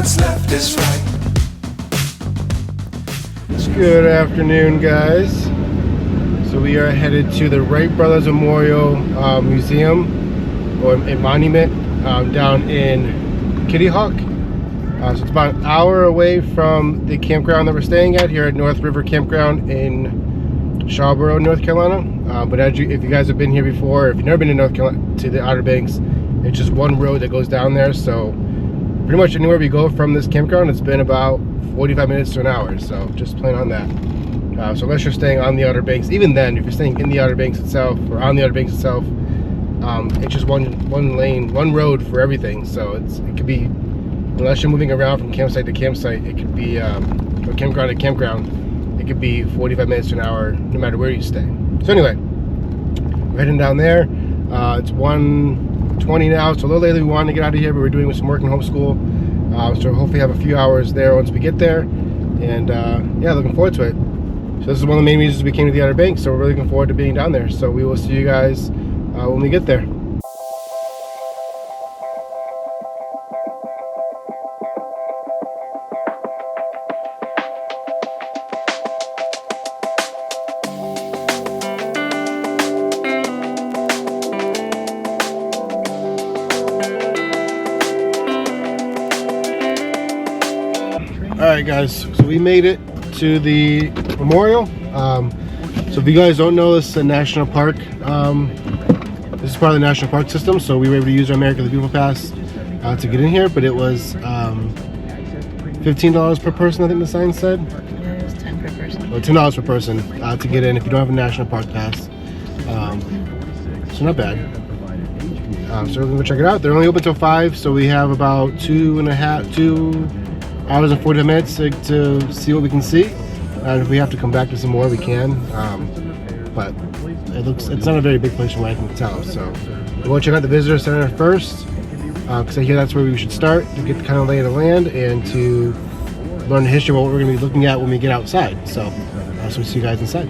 what's left is right. Good afternoon, guys. So we are headed to the Wright Brothers Memorial Museum, or a monument, down in Kitty Hawk. So it's about an hour away from the campground that we're staying at here at North River Campground in Shawboro, North Carolina. But if you guys have been here before, if you've never been to North Carolina, to the Outer Banks, it's just one road that goes down there. So pretty much anywhere we go from this campground, it's been about 45 minutes to an hour. So just plan on that. So unless you're staying on the Outer Banks, even then, if you're staying in the Outer Banks itself or on the Outer Banks itself, it's just one lane, one road for everything. So it could be, unless you're moving around from campsite to campsite, it could be or campground to campground, it could be 45 minutes to an hour no matter where you stay. So anyway, we're heading down there. It's 1:20 now, so a little later than we wanted to get out of here, but we're doing some work in homeschool. So hopefully have a few hours there once we get there, and yeah, looking forward to it. So this is one of the main reasons we came to the Outer Banks, so we're really looking forward to being down there. So we will see you guys when we get there. Alright guys, so we made it to the memorial. So if you guys don't know, this is a national park. This is part of the national park system, so we were able to use our America the Beautiful Pass to get in here, but it was $15 per person, I think the sign said. Yeah, it was 10 per person. Or $10 per person to get in if you don't have a national park pass. So not bad. So we're gonna go check it out. They're only open till 5, so we have about 2 hours and 45 minutes to see what we can see. And if we have to come back to some more, we can. But it's not a very big place from what I can tell. So we'll go check out the visitor center first, because I hear that's where we should start to get the kind of lay of the land and to learn the history of what we're going to be looking at when we get outside. So we'll see you guys inside.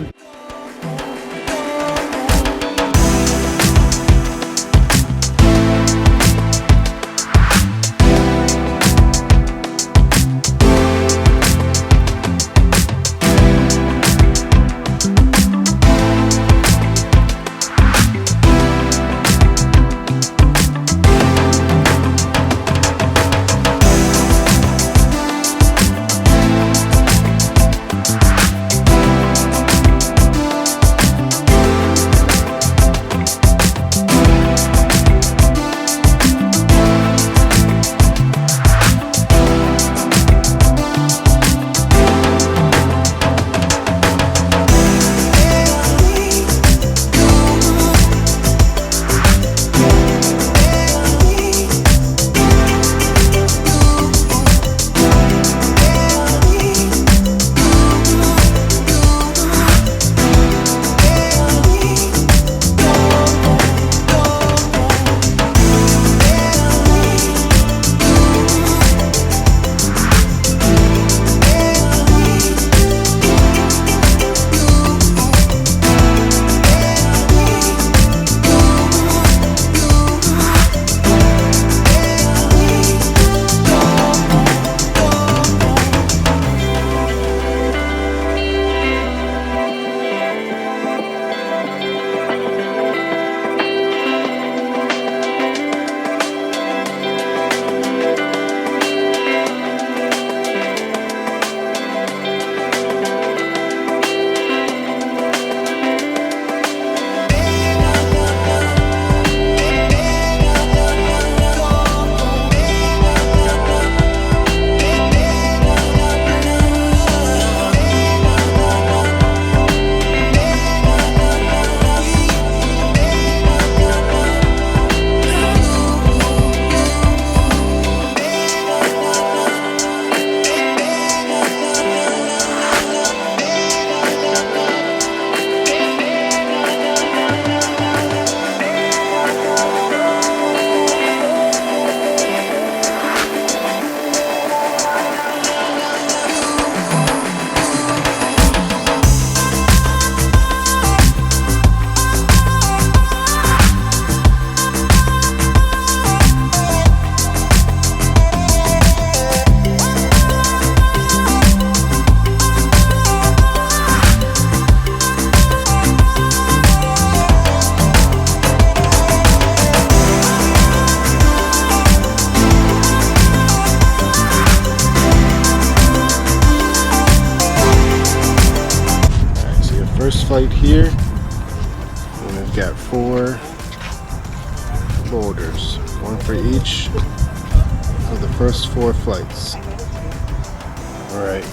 flight here. And we've got 4 boulders, 1 for each of the first 4 flights. Alright.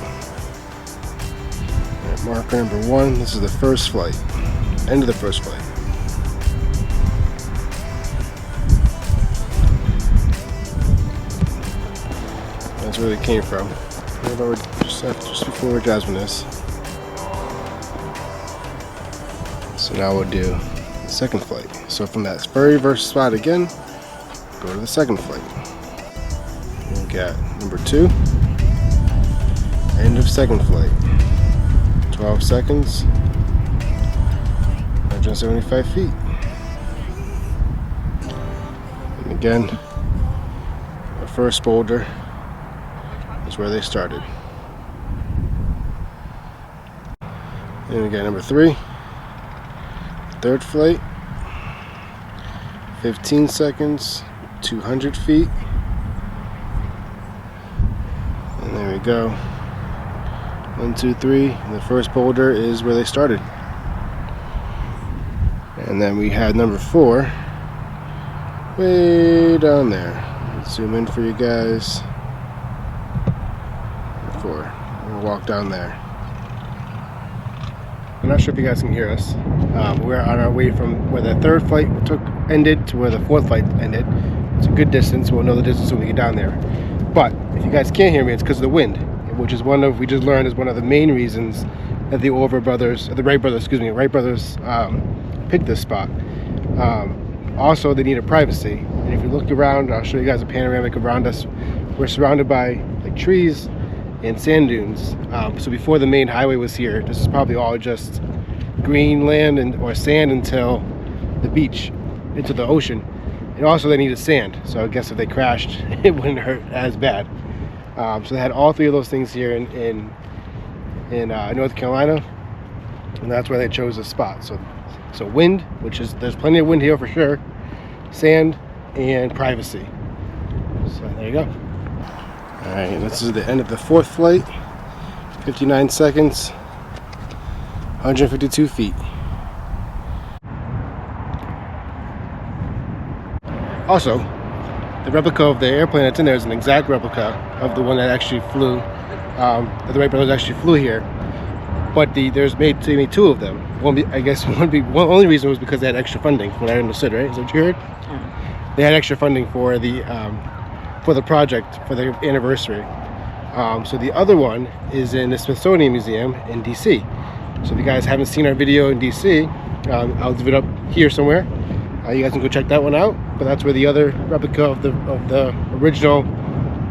Marker number 1, this is the first flight. End of the first flight. That's where they came from. Just before where Jasmine is. So now we'll do the second flight. So from that very first spot again, go to the second flight. We got number 2. End of second flight. 12 seconds. 175 feet. And again, the first boulder is where they started. And we got number 3. Third flight. 15 seconds. 200 feet. And there we go. 1, 2, 3. And the first boulder is where they started. And then we had number 4 way down there. Let's zoom in for you guys. 4. We'll walk down there. I'm not sure if you guys can hear us. We're on our way from where the third flight ended to where the fourth flight ended. It's a good distance. We'll know the distance when we get down there. But if you guys can't hear me, it's because of the wind, which is we just learned is one of the main reasons that the Wright Brothers picked this spot. Also, they needed privacy. And if you look around, I'll show you guys a panoramic around us. We're surrounded by like trees and sand dunes. So before the main highway was here, this is probably all just green land or sand until the beach, into the ocean. And also they needed sand. So I guess if they crashed, it wouldn't hurt as bad. So they had all 3 of those things here in North Carolina, and that's why they chose this spot. So wind, there's plenty of wind here for sure, sand, and privacy. So there you go. All right, this is the end of the 4th flight. 59 seconds, 152 feet. Also, the replica of the airplane that's in there is an exact replica of the one that actually flew, that the Wright Brothers actually flew here. But there's made 2 of them. One only reason was because they had extra funding, from what I understood, right? Is that what you heard? They had extra funding for the project, for the anniversary. So the other one is in the Smithsonian Museum in DC. So if you guys haven't seen our video in DC, I'll leave it up here somewhere. You guys can go check that one out. But that's where the other replica of the original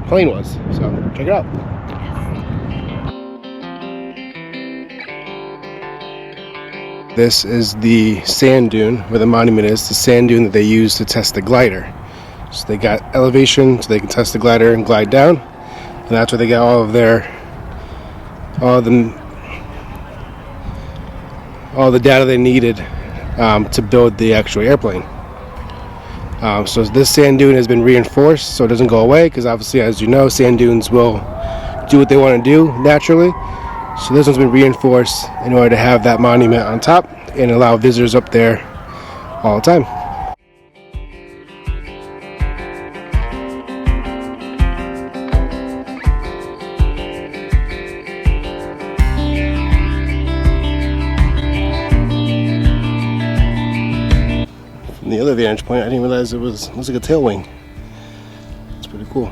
plane was. So check it out. This is the sand dune where the monument is. The sand dune that they use to test the glider. So they got elevation so they can test the glider and glide down. And that's where they got all the data they needed to build the actual airplane. So this sand dune has been reinforced so it doesn't go away, because obviously, as you know, sand dunes will do what they want to do naturally. So this one's been reinforced in order to have that monument on top and allow visitors up there all the time. From the other vantage point, I didn't realize it looks like a tail wing. It's pretty cool.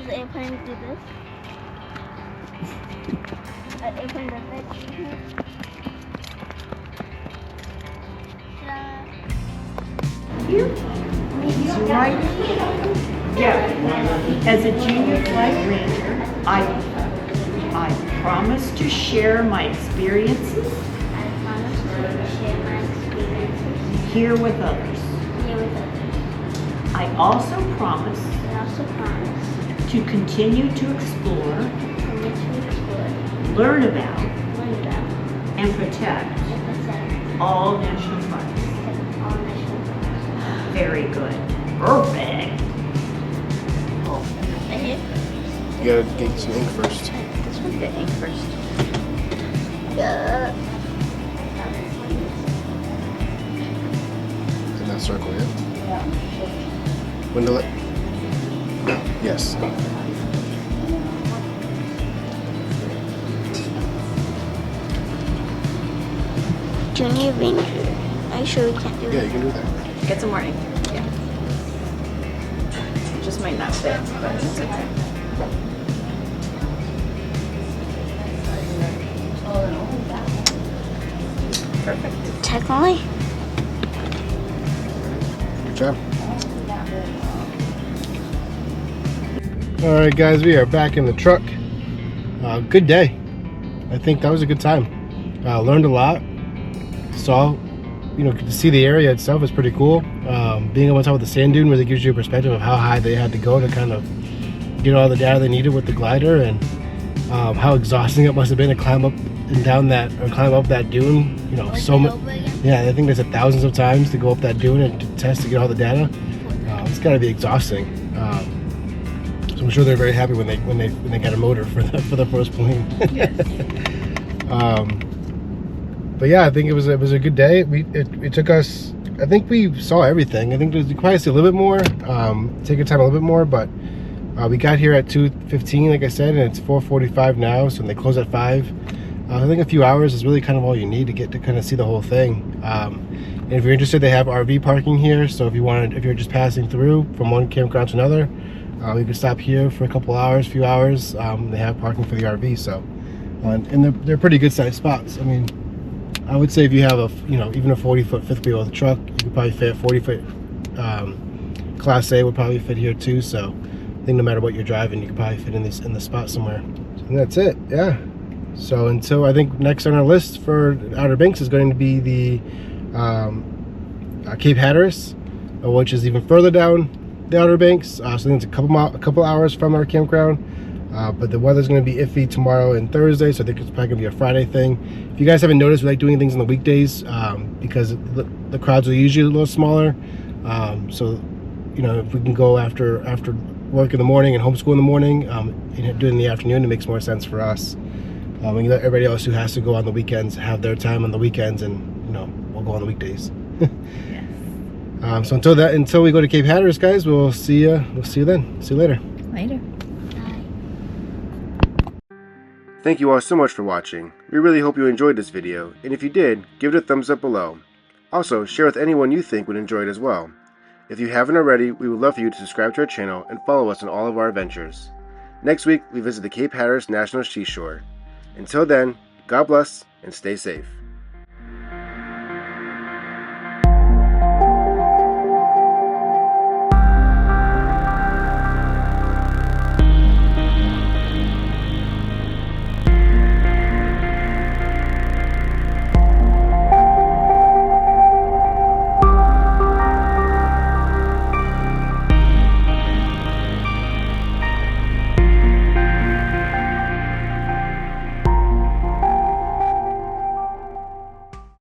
the airplane do this? An airplane does that. Here is Wright. Yeah. As a junior flight ranger, I promise to share my experiences I promise to share my experiences here with others. here with others. I also promise I also promise to continue to explore, to explore, learn about, learn about, and protect and protect all national parks. all national parks. Very good. Perfect. Right here? You gotta get some ink first. This one get ink first. Yeah. In that circle, yeah? When to let... No. Yes. Junior Ranger. Are you sure we can't do Yeah, you can do that. Get some more ink. Yeah. It just might not fit, but it's okay. Perfect. Technically? Good job. Alright guys, we are back in the truck. Good day. I think that was a good time. Learned a lot. Saw, to see the area itself is pretty cool. Being on top of the sand dune really gives you a perspective of how high they had to go to kind of get all the data they needed with the glider, and how exhausting it must have been to climb up and down that, or climb up that dune. So much. Yeah, I think they said thousands of times to go up that dune and to test to get all the data. It's got to be exhausting. So I'm sure they're very happy when they got a motor for the first plane. Yes. But yeah, I think it was a good day. It took us. I think we saw everything. I think we probably see a little bit more. Take your time a little bit more, but we got here at 2:15, like I said, and it's 4:45 now. So when they close at 5, I think a few hours is really kind of all you need to get to kind of see the whole thing. And if you're interested, they have RV parking here. So if you're just passing through from one campground to another, you can stop here for a couple hours, few hours. They have parking for the RV. So, and they're pretty good sized spots. I mean, I would say if you have even a 40-foot fifth wheel with a truck, you could probably fit 40-foot Class A would probably fit here too. So I think no matter what you're driving, you could probably fit in the spot somewhere. And that's it. Yeah. So until I think next on our list for Outer Banks is going to be the Cape Hatteras, which is even further down the Outer Banks. So I think it's a couple hours from our campground. But the weather's going to be iffy tomorrow and Thursday, so I think it's probably going to be a Friday thing. If you guys haven't noticed, we like doing things on the weekdays because the crowds are usually a little smaller. So, if we can go after work in the morning and homeschool in the morning, and do it in the afternoon, it makes more sense for us. We let everybody else who has to go on the weekends have their time on the weekends, and we'll go on the weekdays. Yes. So until we go to Cape Hatteras, guys, we'll see you. We'll see you then. See you later. Later. Thank you all so much for watching. We really hope you enjoyed this video, and if you did, give it a thumbs up below. Also, share with anyone you think would enjoy it as well. If you haven't already, we would love for you to subscribe to our channel and follow us on all of our adventures. Next week, we visit the Cape Hatteras National Seashore. Until then, God bless and stay safe.